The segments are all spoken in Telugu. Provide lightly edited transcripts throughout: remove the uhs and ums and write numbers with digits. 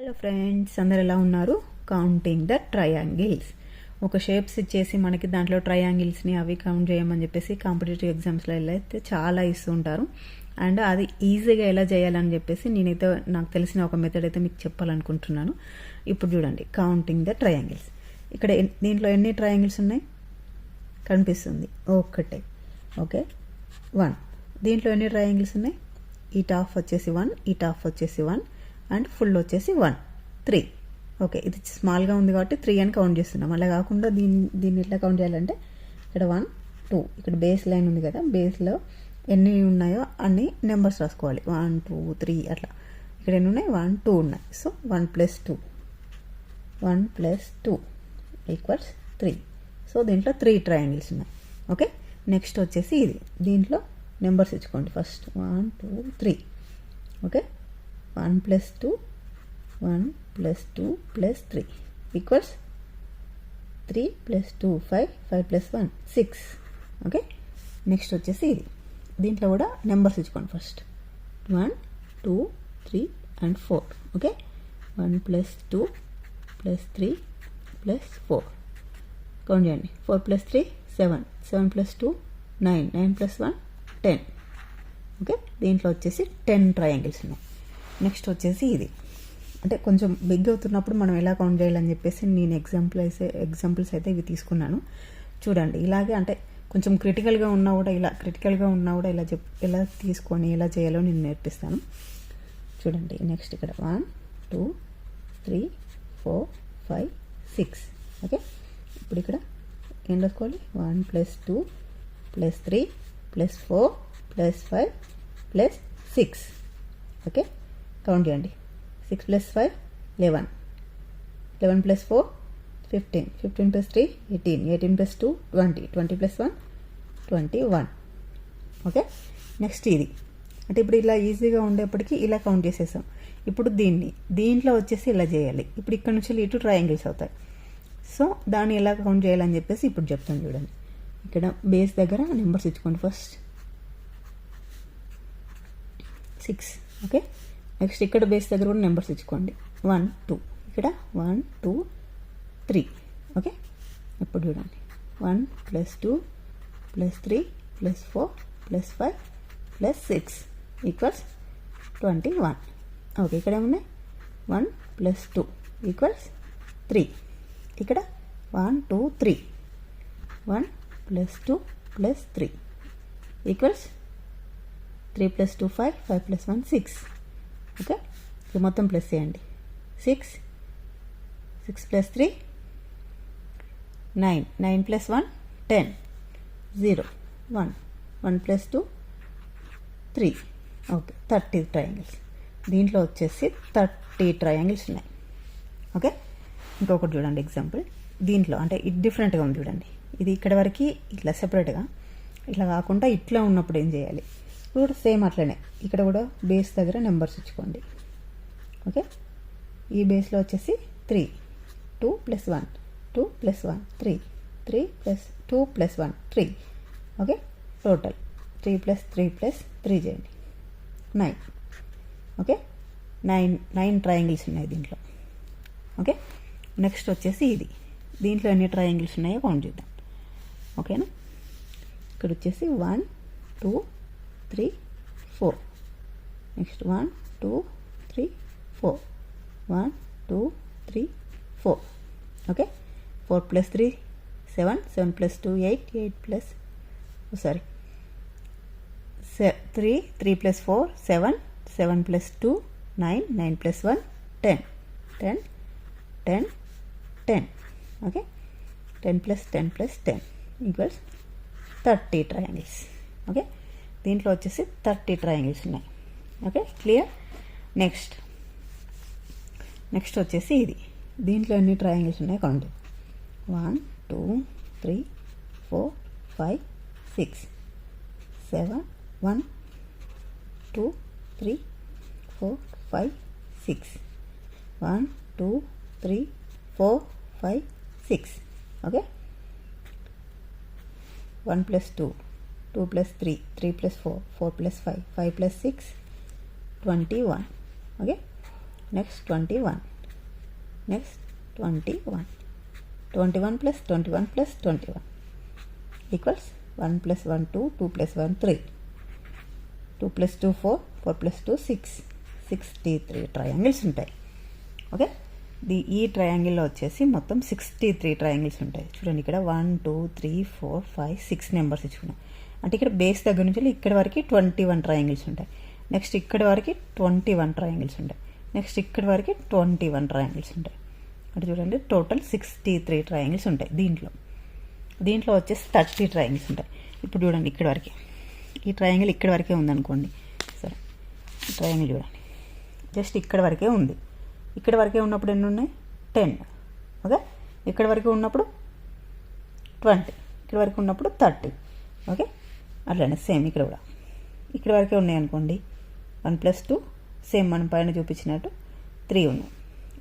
హలో ఫ్రెండ్స్, అందరు ఎలా ఉన్నారు? Counting the triangles. ఒక షేప్స్ ఇచ్చేసి మనకి దాంట్లో ట్రయాంగిల్స్ని అవి కౌంట్ చేయమని చెప్పేసి కాంపిటేటివ్ ఎగ్జామ్స్లో అయితే చాలా ఇస్తూ ఉంటారు. అండ్ అది ఈజీగా ఎలా చేయాలని చెప్పేసి నేనైతే నాకు తెలిసిన ఒక మెథడ్ అయితే మీకు చెప్పాలనుకుంటున్నాను. ఇప్పుడు చూడండి, కౌంటింగ్ ద ట్రయాంగిల్స్. ఇక్కడ దీంట్లో ఎన్ని ట్రయాంగిల్స్ ఉన్నాయి కనిపిస్తుంది? ఒకటే. ఓకే, 1. దీంట్లో ఎన్ని ట్రయాంగిల్స్ ఉన్నాయి? ఈ టాప్ వచ్చేసి 1, ఈ టాప్ వచ్చేసి 1 అండ్ ఫుల్ వచ్చేసి 1, 3. ఓకే, ఇది స్మాల్గా ఉంది కాబట్టి 3 అని కౌంట్ చేస్తున్నాం. అలా కాకుండా దీన్ని ఎట్లా కౌంట్ చేయాలంటే ఇక్కడ 1, 2, ఇక్కడ బేస్ లైన్ ఉంది కదా, బేస్లో ఎన్ని ఉన్నాయో అన్ని నెంబర్స్ రాసుకోవాలి. 1, 2, 3 అట్లా. ఇక్కడ ఎన్ని ఉన్నాయి? 1, 2 ఉన్నాయి. సో 1 + 2, 1 + 2 = 3. సో దీంట్లో 3 ట్రయాంగిల్స్ ఉన్నాయి. ఓకే, నెక్స్ట్ వచ్చేసి ఇది. దీంట్లో నెంబర్స్ ఇచ్చుకోండి. ఫస్ట్ 1, 2, 3. ఓకే, 1 + 2, 1 + 2 + 3 = 3 + 2 5, 5 + 1 6. ఓకే, నెక్స్ట్ వచ్చేసి ఇది. దీంట్లో కూడా నెంబర్స్ ఇచ్చుకోండి. First 1, 2, 3 and 4. ఓకే, 1 + 2 + 3 + 4. కౌంట్ చేయండి. 4 + 3 7, 7 + 2 9, 9 + 1 10. ఓకే, దీంట్లో వచ్చేసి 10 ట్రయాంగిల్స్ ఉన్నాయి. నెక్స్ట్ వచ్చేసి ఇది. అంటే కొంచెం బిగ్ అవుతున్నప్పుడు మనం ఎలా కౌంట్ చేయాలని చెప్పేసి నేను ఎగ్జాంపుల్స్ అయితే ఇవి తీసుకున్నాను. చూడండి, ఇలాగే అంటే కొంచెం క్రిటికల్గా ఉన్నా కూడా ఇలా తీసుకొని ఎలా చేయాలో నేను నేర్పిస్తాను. చూడండి, నెక్స్ట్ ఇక్కడ 1, 2, 3, 4, 5, 6. ఓకే, ఇప్పుడు ఇక్కడ ఏం రాసుకోవాలి? 1 + 2 + 3 + 4 + 5 + 6. ఓకే, కౌంట్ చేయండి. 6 + 5 11, 11 + 4 15, 15 + 3 18, 18 + 2 20, 20 + 1 21. ఓకే, నెక్స్ట్ ఇది. అంటే ఇప్పుడు ఇలా ఈజీగా ఉండేప్పటికీ ఇలా కౌంట్ చేసేసాం. ఇప్పుడు దీంట్లో వచ్చేసి ఇలా చేయాలి. ఇప్పుడు ఇక్కడ నుంచి ఇటు ట్రయాంగిల్స్ అవుతాయి. సో దాన్ని ఎలా కౌంట్ చేయాలని చెప్పేసి ఇప్పుడు చెప్తాను. చూడండి, ఇక్కడ బేస్ దగ్గర నెంబర్స్ ఇచ్చుకోండి. ఫస్ట్ 6. ఓకే, నెక్స్ట్ ఇక్కడ బేస్ దగ్గర కూడా నెంబర్స్ ఇచ్చుకోండి. 1, 2, ఇక్కడ 1, 2, 3. ఓకే, ఇప్పుడు చూడండి, 1 + 2 + 3 + 4 + 5 + 6 = 21. ఓకే, ఇక్కడ ఏమున్నాయి? 1 + 2 = 3. ఇక్కడ 1, 2, 3. 1 + 2 + 3 = 3 + 2 5, 5 + 1 6. ఓకే, ఇది మొత్తం ప్లస్ చేయండి. 6, 6 + 3 9, 9 + 1 10, 0 1, 1 + 2 3. Okay, 30 triangles. దీంట్లో వచ్చేసి 30 ట్రయాంగిల్స్ ఉన్నాయి. ఓకే, ఇంకొకటి చూడండి ఎగ్జాంపుల్. దీంట్లో అంటే ఇది డిఫరెంట్గా ఉంది. చూడండి, ఇది ఇక్కడ వరకు ఇట్లా సెపరేట్గా, ఇట్లా కాకుండా ఇట్లా ఉన్నప్పుడు ఏం చేయాలి? ఇప్పుడు సేమ్ అట్లనే ఇక్కడ కూడా బేస్ దగ్గర నెంబర్స్ ఇచ్చుకోండి. ఓకే, ఈ బేస్లో వచ్చేసి 3, 2 + 1, 2 + 1 3, 3 + 2 + 1 3. ఓకే, టోటల్ 3 + 3 + 3 చేయండి, 9. ఓకే, 9 ట్రయాంగిల్స్ ఉన్నాయి దీంట్లో. ఓకే, నెక్స్ట్ వచ్చేసి ఇది. దీంట్లో ఎన్ని ట్రయాంగిల్స్ ఉన్నాయో కౌంట్ చేద్దాం. ఓకేనా, ఇక్కడ వచ్చేసి 1, 2, 3, 4. Next 1, 2, 3, 4. 1, 2, 3, 4. Okay, 4 + 3 7, 7 + 2 8, 3 + 4 7, 7 + 2 9, 9 + 1 10, 10, 10, 10. Okay, 10 + 10 + 10 = 30 triangles. Okay, దీంట్లో వచ్చేసి 30 ట్రయాంగిల్స్ ఉన్నాయి. Okay, clear. నెక్స్ట్ వచ్చేసి ఇది. దీంట్లో ఎన్ని ట్రయాంగిల్స్ ఉన్నాయి count. 1, 2, 3, 4 5 6 7 1, 2, 3, 4 5 6 1, 2, 3, 4 5 6. Okay, 1 + 2, 2 + 3, 3 + 4, 4 + 5, 5 + 6 21. Okay, next 21. Next 21. 21 plus 21 plus 21 equals 1 plus 1 2, 2 plus 1 3, 2 plus 2 4, 4 plus 2 6, 63 triangles ఉంటాయి. ఓకే, ఈ ట్రయాంగిల్లో వచ్చేసి మొత్తం 63 ట్రయాంగిల్స్ ఉంటాయి. చూడండి, ఇక్కడ 1 2 3 4 5 6 నెంబర్స్ ఇచ్చుకున్నాం. అంటే ఇక్కడ బేస్ దగ్గర నుంచి ఇక్కడ వరకు 21 ట్రయాంగిల్స్ ఉంటాయి. నెక్స్ట్ ఇక్కడ వరకు 21 ట్రయాంగిల్స్ ఉంటాయి. నెక్స్ట్ ఇక్కడ వరకు 21 ట్రయాంగిల్స్ ఉంటాయి. అంటే చూడండి, టోటల్ 63 ట్రయాంగిల్స్ ఉంటాయి. దీంట్లో వచ్చేసి 30 ట్రయాంగిల్స్ ఉంటాయి. ఇప్పుడు చూడండి, ఇక్కడ వరకే ఈ ట్రయాంగిల్ ఇక్కడ వరకే ఉందనుకోండి. సరే, ఈ ట్రయాంగిల్ చూడండి, జస్ట్ ఇక్కడ వరకే ఉంది. ఇక్కడ వరకే ఉన్నప్పుడు ఎన్ని ఉన్నాయి? 10. ఓకే, ఇక్కడ వరకు ఉన్నప్పుడు 20, ఇక్కడ వరకు ఉన్నప్పుడు 30. ఓకే, అట్లానే సేమ్ ఇక్కడ కూడా ఇక్కడ వరకే ఉన్నాయి అనుకోండి. 1 plus 2 సేమ్ మనం పైన చూపించినట్టు 3 ఉన్నాయి.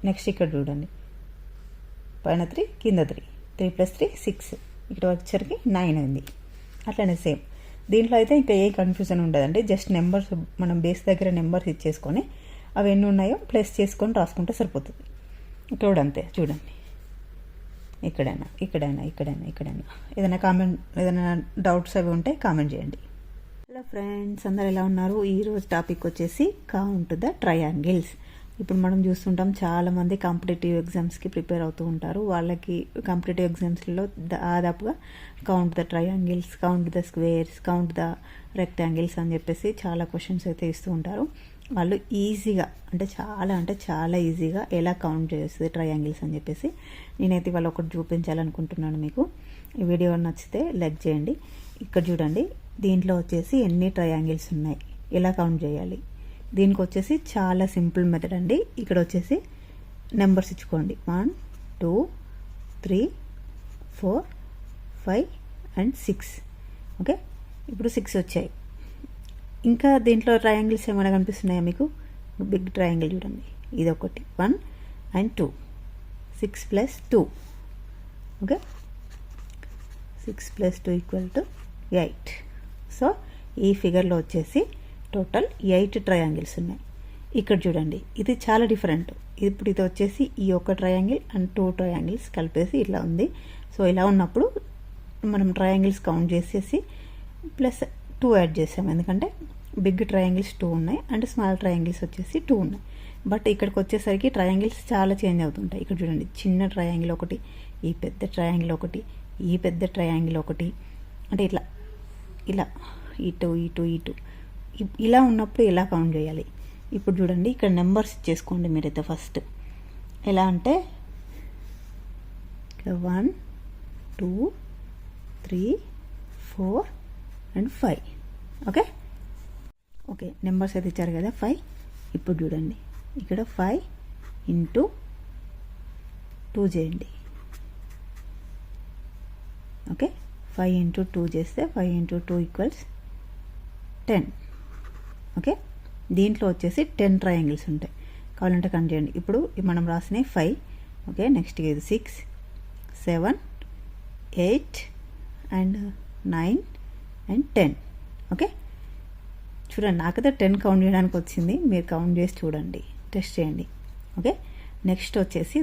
నెక్స్ట్ ఇక్కడ చూడండి, పైన 3 కింద 3, 3 plus 3 6, ఇక్కడ వచ్చేసరికి 9 ఉంది. అట్లనే సేమ్ దీంట్లో అయితే ఇంకా ఏ కన్ఫ్యూజన్ ఉండదండి. జస్ట్ నెంబర్స్ మనం బేస్ దగ్గర నెంబర్స్ ఇచ్చేసుకొని అవి ఎన్ని ఉన్నాయో ప్లేస్ చేసుకొని రాసుకుంటే సరిపోతుంది. ఇక్కడ కూడా అంతే. చూడండి, ఇక్కడైనా ఏదైనా డౌట్స్ అవి ఉంటే కామెంట్ చేయండి. హలో ఫ్రెండ్స్, అందరు ఎలా ఉన్నారు? ఈరోజు టాపిక్ వచ్చేసి కౌంట్ ద ట్రయాంగిల్స్. ఇప్పుడు మనం చూస్తుంటాం చాలామంది కాంపిటేటివ్ ఎగ్జామ్స్కి ప్రిపేర్ అవుతూ ఉంటారు. వాళ్ళకి కాంపిటేటివ్ ఎగ్జామ్స్లో దాదాపుగా count the triangles, count the squares, count the rectangles అని చెప్పేసి చాలా క్వశ్చన్స్ అయితే ఇస్తూ ఉంటారు. వాళ్ళు ఈజీగా అంటే చాలా ఈజీగా ఎలా కౌంట్ చేస్తుంది ట్రయాంగిల్స్ అని చెప్పేసి నేనైతే వాళ్ళు ఒకటి చూపించాలనుకుంటున్నాను మీకు. ఈ వీడియో నచ్చితే లైక్ చేయండి. ఇక్కడ చూడండి, దీంట్లో వచ్చేసి ఎన్ని ట్రయాంగిల్స్ ఉన్నాయి, ఎలా కౌంట్ చేయాలి. దీనికి వచ్చేసి చాలా సింపుల్ మెథడ్ అండి. ఇక్కడ వచ్చేసి నెంబర్స్ ఇచ్చుకోండి. 1 2 3 4 5 and 6. ఓకే, ఇప్పుడు 6 వచ్చాయి. ఇంకా దీంట్లో ట్రయాంగిల్స్ ఏమైనా కనిపిస్తున్నాయా మీకు? బిగ్ ట్రయాంగిల్ చూడండి, ఇది ఒకటి 1 and 2, 6 plus 2. Okay, 6 plus 2 equal to 8. So ఈ ఫిగర్లో వచ్చేసి టోటల్ 8 ట్రయాంగిల్స్ ఉన్నాయి. ఇక్కడ చూడండి, ఇది చాలా డిఫరెంట్. ఇప్పుడు ఇది వచ్చేసి ఈ ఒక ట్రయాంగిల్ అండ్ 2 ట్రయాంగిల్స్ కలిపేసి ఇట్లా ఉంది. సో ఇలా ఉన్నప్పుడు మనం ట్రయాంగిల్స్ కౌంట్ చేసేసి ప్లస్ 2 యాడ్ చేసాం. ఎందుకంటే బిగ్ ట్రయాంగిల్స్ 2 ఉన్నాయి అండ్ స్మాల్ ట్రయాంగిల్స్ వచ్చేసి 2 ఉన్నాయి. బట్ ఇక్కడికి వచ్చేసరికి ట్రయాంగిల్స్ చాలా చేంజ్ అవుతుంటాయి. ఇక్కడ చూడండి, చిన్న ట్రయాంగిల్ ఒకటి, ఈ పెద్ద ట్రయాంగిల్ ఒకటి, ఈ పెద్ద ట్రయాంగిల్ ఒకటి, అంటే ఇట్లా ఇటు ఇలా ఉన్నప్పుడు ఎలా కౌంట్ చేయాలి? ఇప్పుడు చూడండి, ఇక్కడ నెంబర్స్ ఇచ్చేసుకోండి మీరైతే. ఫస్ట్ ఎలా అంటే 1 2 3 4 and 5. ఓకే, నెంబర్స్ అయితే ఇచ్చారు కదా 5. ఇప్పుడు చూడండి, ఇక్కడ 5 into 2 చేయండి. ఓకే, 5 into 2 చేస్తే 5 into 2 equals 10. ఓకే, దీంట్లో వచ్చేసి 10 ట్రయాంగిల్స్ ఉంటాయి. కావాలంటే కౌంట్ చేయండి. ఇప్పుడు మనం రాసినవి 5. ఓకే, నెక్స్ట్ ఇది 6 7 8 and 9 and 10. ఓకే, చూడండి, నాకైతే 10 కౌంట్ చేయడానికి వచ్చింది. మీరు కౌంట్ చేసి చూడండి, టెస్ట్ చేయండి. ఓకే, నెక్స్ట్ వచ్చేసి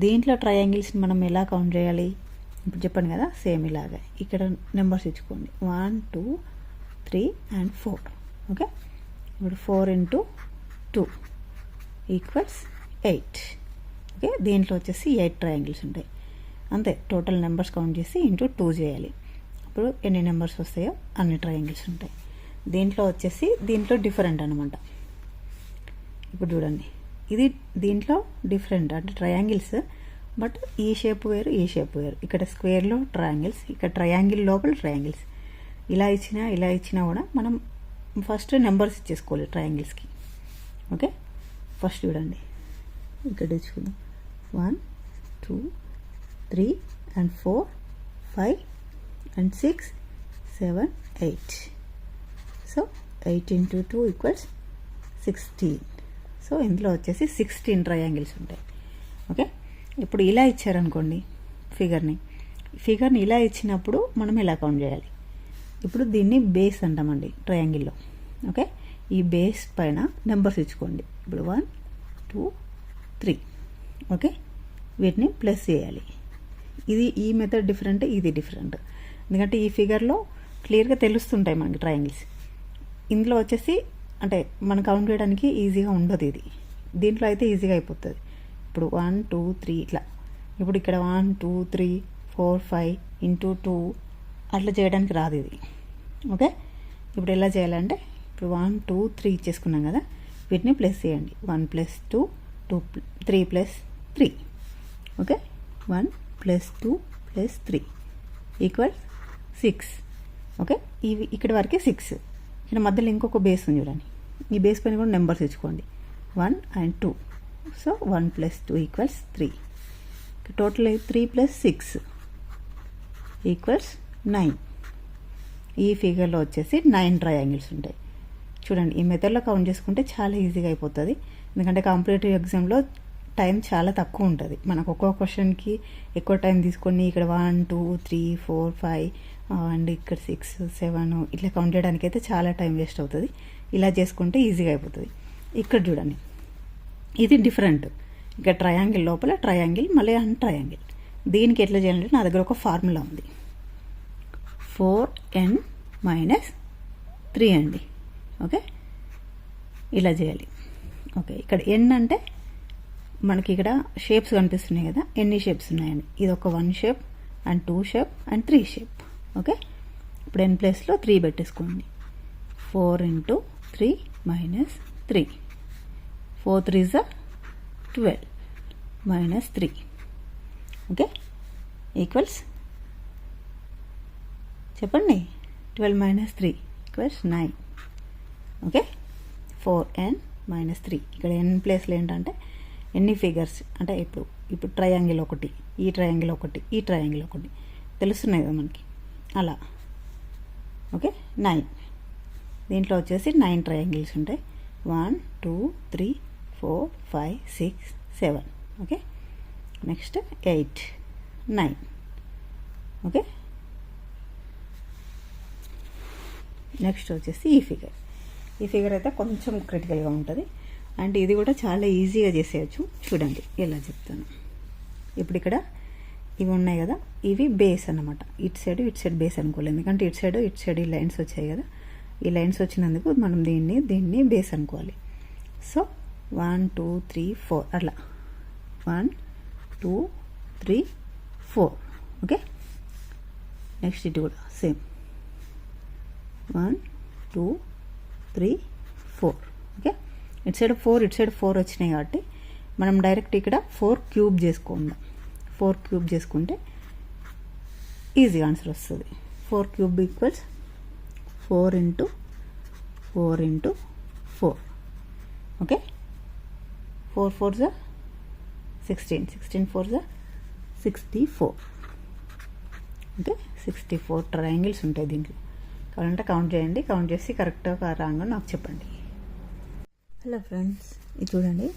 దీంట్లో ట్రయాంగిల్స్ని మనం ఎలా కౌంట్ చేయాలి? ఇప్పుడు చెప్పండి కదా, సేమ్ ఇలాగే ఇక్కడ నెంబర్స్ ఇచ్చుకోండి. 1 2 3 and 4. ఓకే, ఇప్పుడు 4 into 2 equals 8. ఓకే, దీంట్లో వచ్చేసి 8 ట్రయాంగిల్స్ ఉంటాయి. అంతే, టోటల్ నెంబర్స్ కౌంట్ చేసి ఇంటూ 2 చేయాలి. అప్పుడు ఎన్ని నెంబర్స్ వస్తాయో అన్ని ట్రయాంగిల్స్ ఉంటాయి. దీంట్లో డిఫరెంట్ అనమాట. ఇప్పుడు చూడండి, ఇది దీంట్లో డిఫరెంట్ అంటే ట్రయాంగిల్స్, బట్ ఈ షేప్ వేరు, ఈ షేప్ వేరు. ఇక్కడ స్క్వేర్లో ట్రయాంగిల్స్, ఇక్కడ ట్రయాంగిల్ లోపల ట్రయాంగిల్స్. ఇలా ఇచ్చినా కూడా మనం ఫస్ట్ నెంబర్స్ ఇచ్చేసుకోవాలి ట్రయాంగిల్స్కి. ఓకే, ఫస్ట్ చూడండి, ఇక్కడ చూద్దాం. 1 2 3 and 4 5 and 6 7 8. So 8 into 2 equals 16. So ఇందులో వచ్చేసి 16 ట్రయాంగిల్స్ ఉంటాయి. ఓకే, ఇప్పుడు ఇలా ఇచ్చారనుకోండి ఫిగర్ని ఇలా ఇచ్చినప్పుడు మనం ఎలా కౌంట్ చేయాలి? ఇప్పుడు దీన్ని బేస్ అంటామండి ట్రయాంగిల్లో. ఓకే, ఈ బేస్ పైన నెంబర్స్ ఇచ్చుకోండి. ఇప్పుడు 1 2 3. ఓకే, వీటిని ప్లస్ చేయాలి. ఈ మెథడ్ డిఫరెంట్, ఇది డిఫరెంట్. ఎందుకంటే ఈ ఫిగర్లో క్లియర్గా తెలుస్తుంటాయి మనకి ట్రయాంగిల్స్. ఇందులో వచ్చేసి అంటే మనం కౌంట్ చేయడానికి ఈజీగా ఉండదు ఇది. దీంట్లో అయితే ఈజీగా అయిపోతుంది. ఇప్పుడు 1 2 3 ఇట్లా. ఇప్పుడు ఇక్కడ 1 2 3 4 5 ఇంటూ 2 అట్లా చేయడానికి రాదు ఇది. ఓకే, ఇప్పుడు ఎలా చేయాలంటే ఇప్పుడు 1 2 3 ఇచ్చేసుకున్నాం కదా, వీటిని ప్లస్ చేయండి. 1 + 2 2 3 + 3. ఓకే, 1 + 2 + 3 = 6. ఓకే, ఇవి ఇక్కడ వరకే 6. ఇక్కడ మధ్యలో ఇంకొక బేస్ ఉంది చూడండి. ఈ బేస్ పైన కూడా నెంబర్స్ ఇచ్చుకోండి, 1 and 2. సో 1 + 2 = 3. టోటల్ 3 + 6 = 9. ఈ ఫిగర్లో వచ్చేసి 9 ట్రయాంగిల్స్ ఉంటాయి. చూడండి, ఈ మెథడ్లో కౌంట్ చేసుకుంటే చాలా ఈజీగా అయిపోతుంది. ఎందుకంటే కాంపిటేటివ్ ఎగ్జామ్లో టైం చాలా తక్కువ ఉంటుంది. మనకు ఒక్కొక్క క్వశ్చన్కి ఎక్కువ టైం తీసుకొని ఇక్కడ 1 2 3 4 5 అండ్ ఇక్కడ 6 7 ఇట్లా కౌంట్ చేయడానికి అయితే చాలా టైం వేస్ట్ అవుతుంది. ఇలా చేసుకుంటే ఈజీగా అయిపోతుంది. ఇక్కడ చూడండి, ఇది డిఫరెంట్. ఇక్కడ ట్రయాంగిల్ లోపల ట్రయాంగిల్, మళ్ళీ అన్ ట్రయాంగిల్. దీనికి ఎట్లా చేయాలంటే నా దగ్గర ఒక ఫార్ములా ఉంది, 4n - 3 అండి. ఓకే, ఇలా చేయాలి. ఓకే, ఇక్కడ n అంటే మనకి ఇక్కడ షేప్స్ కనిపిస్తున్నాయి కదా, ఎన్ని షేప్స్ ఉన్నాయండి. ఇది ఒక 1 shape and 2 shape and 3 shape. Okay, ఇప్పుడు n ప్లేస్లో 3 పెట్టేసుకోండి. 4 × 3 - 3. 4 3s are 12 - 3. ఓకే, ఈక్వల్స్ చెప్పండి, 12 - 3 = 9. Okay, 4n - 3. ఇక్కడ n ప్లేస్లో ఏంటంటే ఎన్ని ఫిగర్స్ అంటే ఇప్పుడు ట్రయాంగిల్ ఒకటి, ఈ ట్రయాంగిల్ ఒకటి, ఈ ట్రయాంగిల్ ఒకటి తెలుస్తున్నాయి కదా మనకి, అలా. ఓకే, 9. దీంట్లో వచ్చేసి 9 ట్రయాంగిల్స్ ఉంటాయి. 1 2 3 4 5 6 7. Okay, next 8 9. ఓకే, నెక్స్ట్ వచ్చేసి ఈ ఫిగర్ అయితే కొంచెం క్రిటికల్గా ఉంటుంది. అండ్ ఇది కూడా చాలా ఈజీగా చేసేయచ్చు. చూడండి ఎలా చెప్తాను. ఇప్పుడు ఇక్కడ ఇవి ఉన్నాయి కదా, ఇవి బేస్ అన్నమాట. ఇటు సైడ్ బేస్ అనుకోలేదు, ఎందుకంటే ఇటు సైడ్ ఈ లైన్స్ వచ్చాయి కదా. ఈ లైన్స్ వచ్చినందుకు మనం దీన్ని బేస్ అనుకోవాలి. సో 1 2 3 4 అట్లా 1 2 3 4. ఓకే, నెక్స్ట్ ఇటు కూడా సేమ్ 1 2 3 4. ఓకే, ఇటు సైడ్ 4 వచ్చినాయి కాబట్టి మనం డైరెక్ట్ ఇక్కడ 4 క్యూబ్ చేసుకుందాం. 4 క్యూబ్ చేసుకుంటే ఈజీ ఆన్సర్ వస్తుంది. 4 cube = 4 × 4 × 4. Okay, 4 4s are 16, 16 4s are 64. Okay, 64 triangles ఉంటాయి దీంట్లో. కావాలంటే కౌంట్ చేయండి, కౌంట్ చేసి కరెక్ట్గా రాంగ్ నాకు చెప్పండి. హలో ఫ్రెండ్స్, ఇది చూడండి,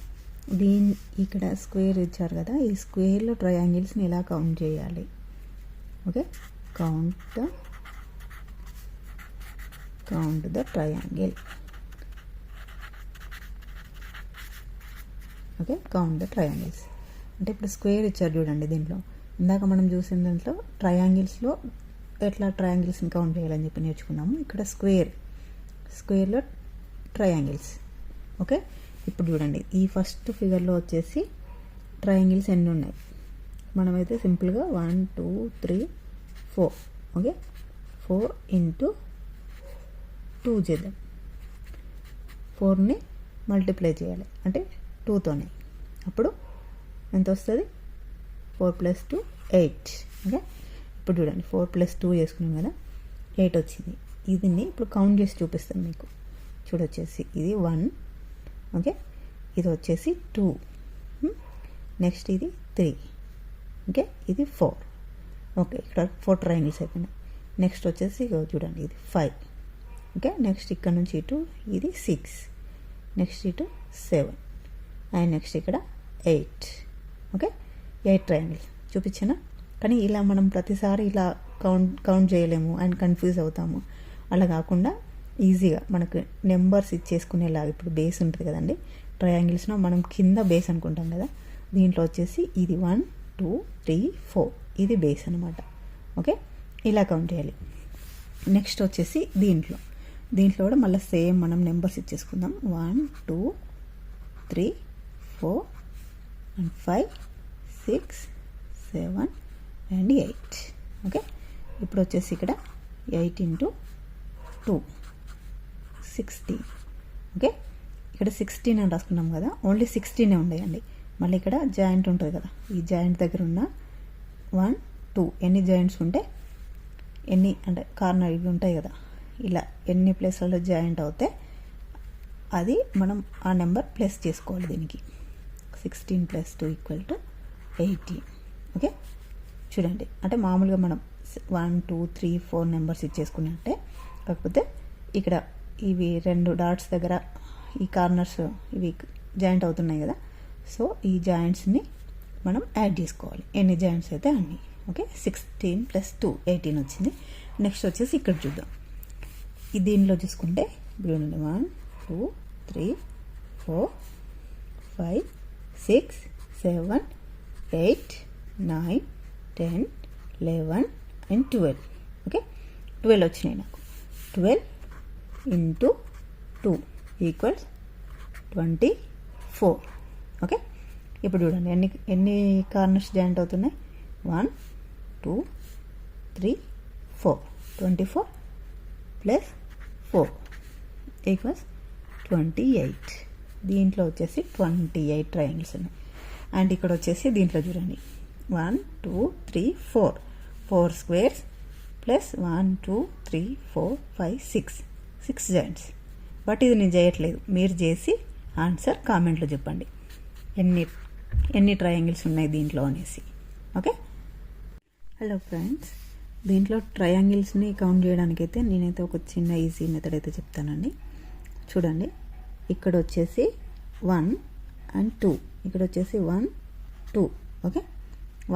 ఇక్కడ స్క్వేర్ ఇచ్చారు కదా, ఈ స్క్వేర్లో ట్రయాంగిల్స్ని ఎలా కౌంట్ చేయాలి. Okay, count the triangle. Okay, count the triangles అంటే ఇప్పుడు స్క్వేర్ ఇచ్చారు చూడండి. దీంట్లో ఇందాక మనం చూసిన దాంట్లో ట్రయాంగిల్స్లో ఎట్లా ట్రయాంగిల్స్ని కౌంట్ చేయాలని చెప్పి నేర్చుకున్నాము. ఇక్కడ స్క్వేర్లో ట్రయాంగిల్స్. ఓకే, ఇప్పుడు చూడండి, ఈ ఫస్ట్ ఫిగర్లో వచ్చేసి ట్రయాంగిల్స్ ఎన్ని ఉన్నాయి. మనమైతే సింపుల్గా 1 2 3 4. ఓకే, 4 × 2 చేద్దాం. 4ని మల్టిప్లై చేయాలి అంటే 2తోనే. అప్పుడు ఎంత వస్తుంది? 4 + 2 8. ఓకే, ఇప్పుడు చూడండి 4 + 2 చేసుకున్నాం కదా, 8 వచ్చింది. దీన్ని ఇప్పుడు కౌంట్ చేసి చూపిస్తాను మీకు. చూడొచ్చేసి ఇది 1. ఓకే, ఇది వచ్చేసి 2. నెక్స్ట్ ఇది 3. ఓకే, ఇది 4. ఓకే, ఇక్కడ 4 ట్రయాంగిల్స్ అయిపోయినాయి. నెక్స్ట్ వచ్చేసి చూడండి ఇది 5. ఓకే, నెక్స్ట్ ఇక్కడ నుంచి ఇటు ఇది 6. నెక్స్ట్ ఇటు 7 అండ్ నెక్స్ట్ ఇక్కడ 8. ఓకే, 8 ట్రయాంగిల్స్ చూపించానా. కానీ ఇలా మనం ప్రతిసారి ఇలా కౌంట్ చేయలేము అండ్ కన్ఫ్యూజ్ అవుతాము. అలా కాకుండా ఈజీగా మనకు నెంబర్స్ ఇచ్చేసుకునేలాగా ఇప్పుడు బేస్ ఉంటుంది కదండి ట్రయాంగిల్స్లో, మనం కింద బేస్ అనుకుంటాం కదా, దీంట్లో వచ్చేసి ఇది 1 2 3 4 ఇది బేస్ అనమాట. ఓకే, ఇలా కౌంట్ చేయాలి. నెక్స్ట్ వచ్చేసి దీంట్లో కూడా మళ్ళీ సేమ్ మనం నెంబర్స్ ఇచ్చేసుకుందాం. 1 2 3 4 and 5 6 7 and 8. ఓకే, ఇప్పుడు వచ్చేసి ఇక్కడ 8 into 2 16. ఓకే, ఇక్కడ 16 అని రాసుకున్నాం కదా, ఓన్లీ 16 ఉండేయండి. మళ్ళీ ఇక్కడ జాయింట్ ఉంటుంది కదా, ఈ జాయింట్ దగ్గర ఉన్న 1 2 ఎన్ని జాయింట్స్ ఉంటే ఎన్ని అంటే కార్నర్ ఇవి ఉంటాయి కదా, ఇలా ఎన్ని ప్లేస్లలో జాయింట్ అవుతే అది మనం ఆ నెంబర్ ప్లస్ చేసుకోవాలి దీనికి. 16 + 2 = 18. ఓకే, చూడండి అంటే మామూలుగా మనం 1 2 3 4 నెంబర్స్ ఇచ్చేసుకున్నట్టే, కాకపోతే ఇక్కడ ఇవి 2 డాట్స్ దగ్గర ఈ కార్నర్స్ ఇవి జాయింట్ అవుతున్నాయి కదా, సో ఈ జాయింట్స్ని మనం యాడ్ చేసుకోవాలి, ఎన్ని జాయింట్స్ అయితే అన్ని. ఓకే, 16 + 2 18 వచ్చింది. నెక్స్ట్ వచ్చేసి ఇక్కడ చూద్దాం. దీనిలో చూసుకుంటే ఇప్పుడు 1 2 3 4 5 6 7 8 9 10 11 and 12. ఓకే, 12 వచ్చినాయి నాకు. 12 into 2 = 24. ఓకే, ఇప్పుడు చూడండి ఎన్ని కార్నర్స్ జాయింట్ అవుతున్నాయి. 1 2 3 4 24 + 4 = 28. దీంట్లో వచ్చేసి 28 ట్రయాంగిల్స్ ఉన్నాయి. అండ్ ఇక్కడ వచ్చేసి దీంట్లో చూడండి 1 2 3 4 4 స్క్వేర్స్ ప్లస్ 1 2 3 4 5 6 జాయింట్స్. బట్ ఇది నేను చేయట్లేదు, మీరు చేసి ఆన్సర్ కామెంట్లో చెప్పండి ఎన్ని ట్రయాంగిల్స్ ఉన్నాయి దీంట్లో అనేసి. ఓకే, హలో ఫ్రెండ్స్, దీంట్లో ట్రయాంగిల్స్ని కౌంట్ చేయడానికైతే నేనైతే ఒక చిన్న ఈజీ మెథడ్ అయితే చెప్తానండి. చూడండి, ఇక్కడ వచ్చేసి 1 and 2, ఇక్కడ వచ్చేసి 1 2. ఓకే,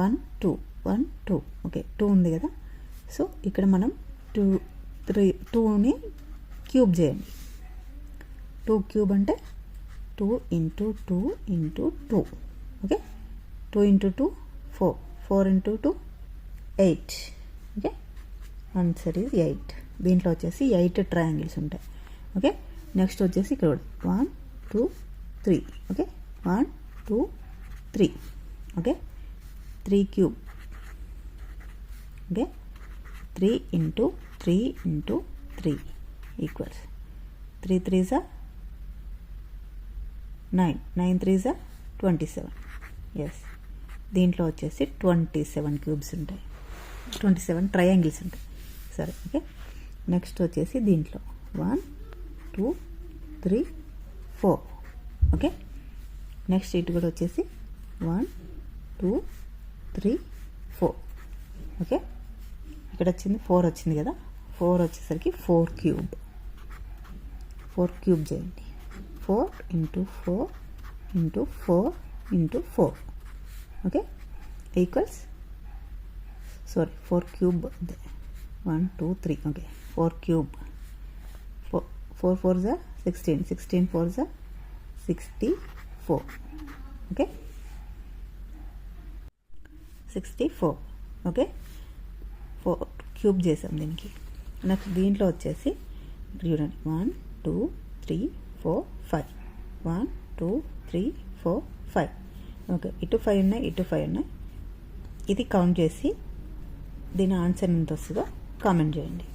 1 2 1 2. ఓకే, 2 ఉంది కదా, సో ఇక్కడ మనం 2 3 2ని క్యూబ్ చేయండి. 2 క్యూబ్ అంటే 2 into 2 into 2. Okay, 2 into 2 4 4 into 2 8. Okay, answer is 8. దీంట్లో వచ్చేసి 8 ట్రయాంగిల్స్ ఉంటాయి. ఓకే, నెక్స్ట్ వచ్చేసి ఇక్కడ 1 2 3. Okay, 1 2 3. Okay, 3 cube. Okay, 3 into 3 into 3 = 3 3s are 9 9 3s are 27. Yes, దీంట్లో వచ్చేసి 27 క్యూబ్స్ ఉంటాయి, 27 ట్రయాంగిల్స్ ఉంటాయి. సరే, ఓకే, నెక్స్ట్ వచ్చేసి దీంట్లో 1 2 3 4. ఓకే, నెక్స్ట్ ఇటు కూడా వచ్చేసి 1 2 3 4. ఓకే, ఇక్కడ వచ్చింది 4 వచ్చింది కదా, 4 వచ్చేసరికి 4 క్యూబ్. 4 క్యూబ్ చేయండి. 4 into 4 into 4 into 4. Okay, = 4 cube. 1 2 3. Okay, 4 cube. 4 4s are 16 16 4s are 64. Okay, 64. Okay, 4 cube చేసాం దీనికి. నెక్స్ట్ దీంట్లో వచ్చేసి ఇప్పుడు చూడండి 1 2 3 4 5. 1 2 3 4 5. ఓకే, ఇటు 5 ఉన్నాయి, ఇటు 5 ఉన్నాయి. ఇది కౌంట్ చేసి దీని ఆన్సర్ ఎంత వస్తుందో కామెంట్ చేయండి.